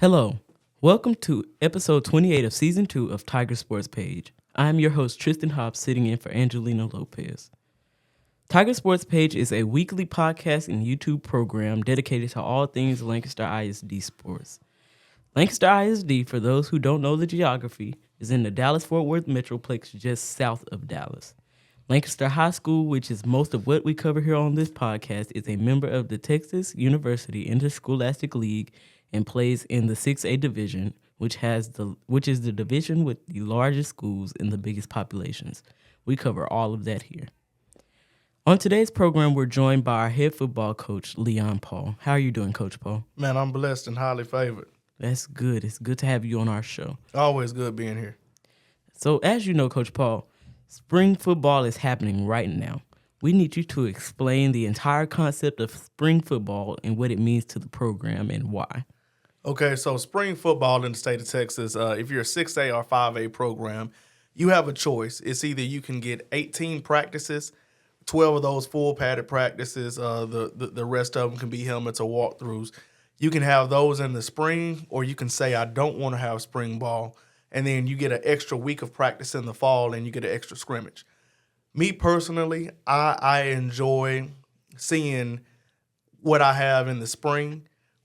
Hello, welcome to episode 28 of season 2 of Tiger Sports Page. I am your host Tristan Hobbs, sitting in for Angelina Lopez. Tiger Sports Page is a weekly podcast and YouTube program dedicated to all things Lancaster ISD sports. Lancaster ISD, for those who don't know the geography, is in the Dallas-Fort Worth Metroplex just south of Dallas. Lancaster High School, which is most of what we cover here on this podcast, is a member of the Texas University Interscholastic League and plays in the 6A division, which is the division with the largest schools and the biggest populations. We cover all of that here. On today's program, we're joined by our head football coach, Leon Paul. How are you doing, Coach Paul? Man, I'm blessed and highly favored. That's good. It's good to have you on our show. Always good being here. So as you know, Coach Paul, spring football is happening right now. We need you to explain the entire concept of spring football and what it means to the program and why. Okay, so spring football in the state of Texas, if you're a 6A or 5A program, you have a choice. It's either you can get 18 practices, 12 of those full padded practices, the rest of them can be helmets or walkthroughs. You can have those in the spring, or you can say, I don't want to have spring ball, and then you get an extra week of practice in the fall and you get an extra scrimmage. Me personally, I enjoy seeing what I have in the spring,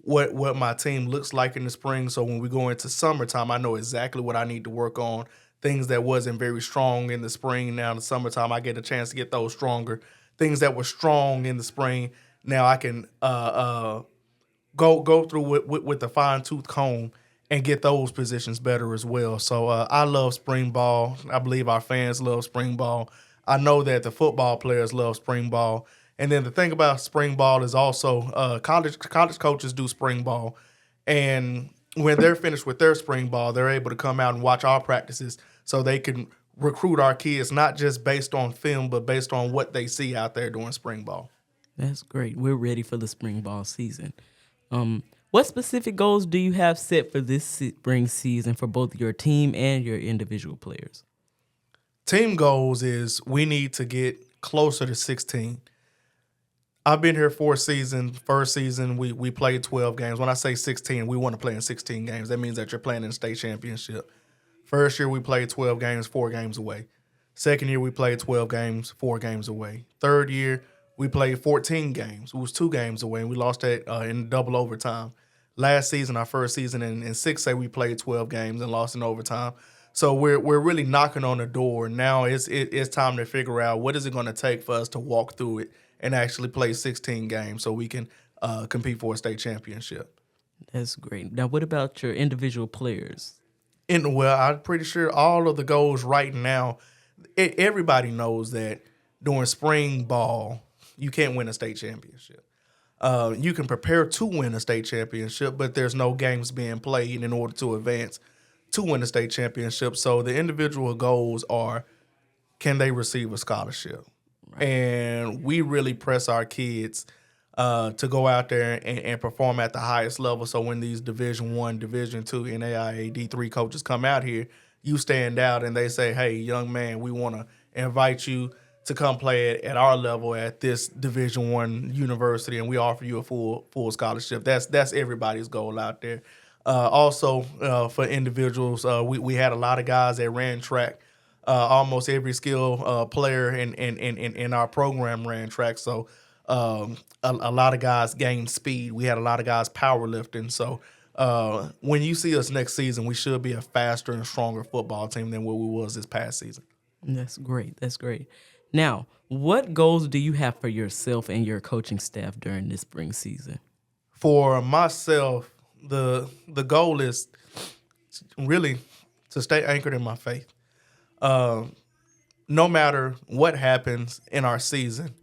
what my team looks like in the spring. So when we go into summertime, I know exactly what I need to work on. Things that wasn't very strong in the spring, now in the summertime, I get a chance to get those stronger. Things that were strong in the spring, now I can go through with the fine-tooth comb and get those positions better as well. So I love spring ball. I believe our fans love spring ball. I know that the football players love spring ball. And then the thing about spring ball is also college coaches do spring ball. And when they're finished with their spring ball, they're able to come out and watch our practices so they can recruit our kids, not just based on film, but based on what they see out there during spring ball. That's great. We're ready for the spring ball season. What specific goals do you have set for this spring season for both your team and your individual players? Team goals is we need to get closer to 16. I've been here 4 seasons. First season, we played 12 games. When I say 16, we want to play in 16 games. That means that you're playing in the state championship. First year, we played 12 games, 4 games away. Second year, we played 12 games, 4 games away. Third year, we played 14 games. It was 2 games away, and we lost that in double overtime. Last season, our first season in 6A, we played 12 games and lost in overtime. So we're really knocking on the door. Now it's time to figure out what is it going to take for us to walk through it and actually play 16 games so we can compete for a state championship. That's great. Now, what about your individual players? Well, I'm pretty sure all of the goals right now, everybody knows that during spring ball, you can't win a state championship. You can prepare to win a state championship, but there's no games being played in order to advance to win a state championship. So the individual goals are, can they receive a scholarship? Right. And we really press our kids to go out there and perform at the highest level. So when these Division I, Division II, NAIA, D3 coaches come out here, you stand out and they say, hey, young man, we want to invite you to come play at our level at this Division I university, and we offer you a full scholarship. That's everybody's goal out there. Also, for individuals, we had a lot of guys that ran track. Almost every skill player in our program ran track. So a lot of guys gained speed. We had a lot of guys powerlifting. So when you see us next season, we should be a faster and stronger football team than what we was this past season. That's great. That's great. Now, what goals do you have for yourself and your coaching staff during this spring season? For myself, the goal is really to stay anchored in my faith. No matter what happens in our season,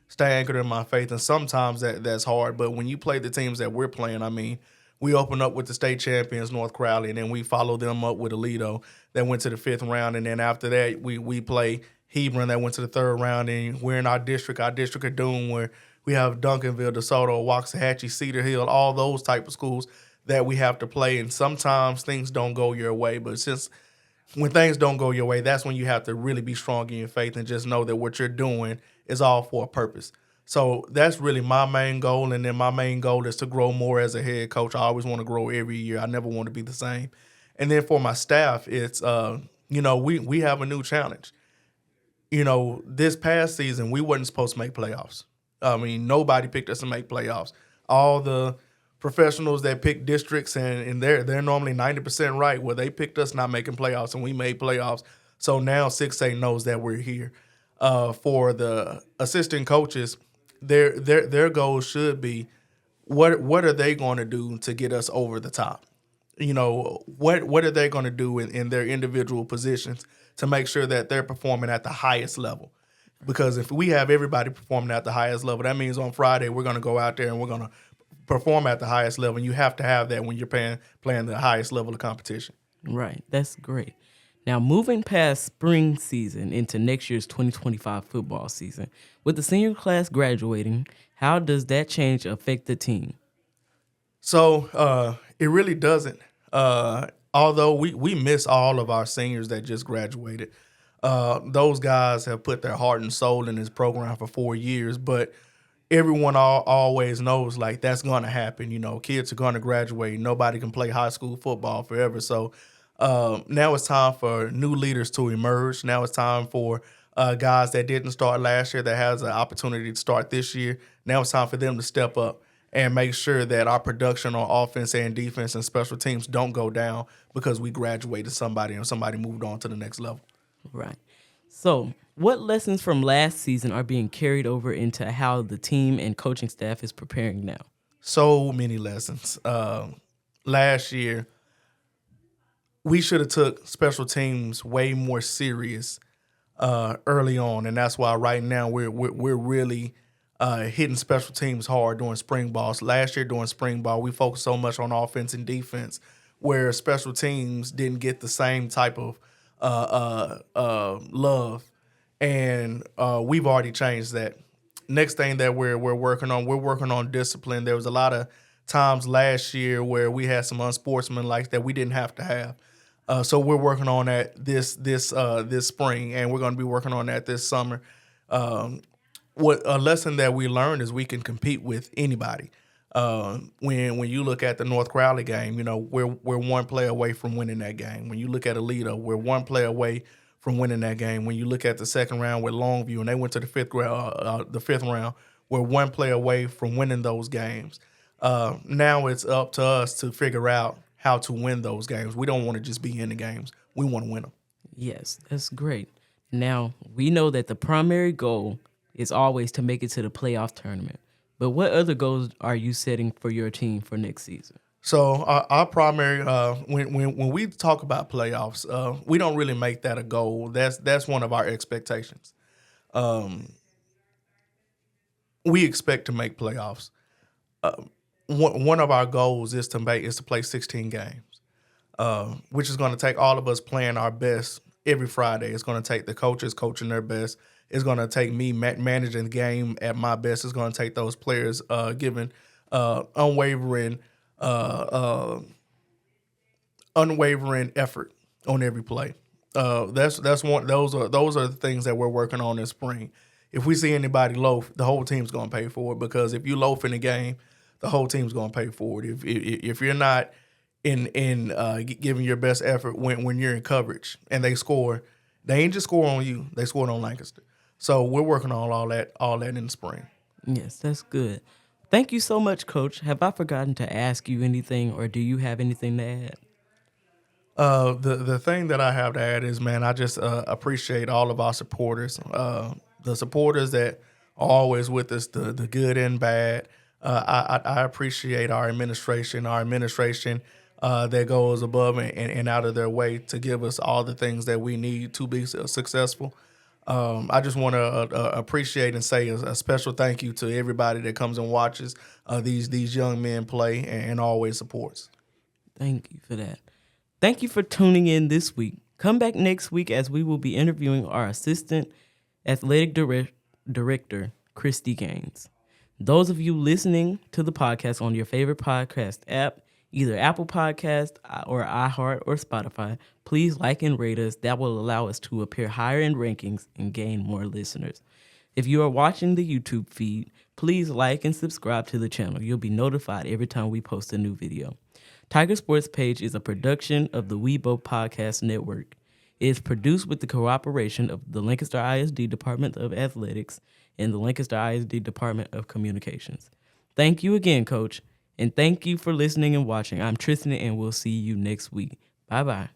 stay anchored in my faith. And sometimes that's hard, but when you play the teams that we're playing, I mean, we open up with the state champions, North Crowley, and then we follow them up with Aledo that went to the 5th round. And then after that, we play Hebron that went to the 3rd round. And we're in our district of doom, where we have Duncanville, DeSoto, Waxahachie, Cedar Hill, all those type of schools that we have to play. And sometimes things don't go your way. But since when things don't go your way, that's when you have to really be strong in your faith and just know that what you're doing is all for a purpose. So that's really my main goal. And then my main goal is to grow more as a head coach. I always want to grow every year. I never want to be the same. And then for my staff, it's, we have a new challenge. This past season, we wasn't supposed to make playoffs. I mean, nobody picked us to make playoffs. All the professionals that pick districts, and they're normally 90% right, where they picked us not making playoffs, and we made playoffs. So now 6A knows that we're here. For the assistant coaches, their goals should be what are they going to do to get us over the top? What are they going to do in their individual positions to make sure that they're performing at the highest level? Because if we have everybody performing at the highest level, that means on Friday we're going to go out there and we're going to perform at the highest level. And you have to have that when you're playing the highest level of competition. Right. That's great. Now, moving past spring season into next year's 2025 football season, with the senior class graduating, how does that change affect the team? So it really doesn't. Although we miss all of our seniors that just graduated. Those guys have put their heart and soul in this program for 4 years, but everyone always knows like that's going to happen. Kids are going to graduate. Nobody can play high school football forever. So now it's time for new leaders to emerge. Now it's time for guys that didn't start last year that has an opportunity to start this year. Now it's time for them to step up and make sure that our production on offense and defense and special teams don't go down because we graduated somebody and somebody moved on to the next level. Right. So what lessons from last season are being carried over into how the team and coaching staff is preparing now? So many lessons. Last year, we should have took special teams way more serious early on, and that's why right now we're really hitting special teams hard during spring balls. Last year during spring ball, we focused so much on offense and defense, where special teams didn't get the same type of love, and we've already changed that. Next thing that we're working on discipline. There was a lot of times last year where we had some unsportsmanlike that we didn't have to have. So we're working on that this spring, and we're going to be working on that this summer. What a lesson that we learned is we can compete with anybody. When you look at the North Crowley game, we're one play away from winning that game. When you look at Alita, we're one play away from winning that game. When you look at the second round with Longview, and they went to the fifth round, we're one play away from winning those games. Now it's up to us to figure out how to win those games. We don't want to just be in the games. We want to win them. Yes, that's great. Now, we know that the primary goal is always to make it to the playoff tournament. But what other goals are you setting for your team for next season? So our primary, when we talk about playoffs, we don't really make that a goal. That's one of our expectations. We expect to make playoffs. One of our goals is to play 16 games, which is going to take all of us playing our best every Friday. It's going to take the coaches coaching their best. It's going to take me managing the game at my best. It's going to take those players giving unwavering effort on every play. That's one. Those are the things that we're working on this spring. If we see anybody loaf, the whole team's going to pay for it, because if you loaf in the game, the whole team's going to pay for it. If you're not in giving your best effort when you're in coverage and they score, they ain't just score on you. They scored on Lancaster. So we're working on all that in the spring. Yes, that's good. Thank you so much, Coach. Have I forgotten to ask you anything, or do you have anything to add? The thing that I have to add is, man, I just appreciate all of our supporters, the supporters that are always with us, the good and bad. I appreciate our administration that goes above and out of their way to give us all the things that we need to be successful. I just want to appreciate and say a special thank you to everybody that comes and watches these young men play and always supports. Thank you for that. Thank you for tuning in this week. Come back next week as we will be interviewing our assistant athletic director, Christy Gaines. Those of you listening to the podcast on your favorite podcast app, either Apple Podcast or iHeart or Spotify, please like and rate us. That will allow us to appear higher in rankings and gain more listeners. If you are watching the YouTube feed, please like and subscribe to the channel. You'll be notified every time we post a new video. Tiger Sports Page is a production of the Weibo Podcast Network. It is produced with the cooperation of the Lancaster ISD Department of Athletics and the Lancaster ISD Department of Communications. Thank you again, Coach, and thank you for listening and watching. I'm Tristan, and we'll see you next week. Bye-bye.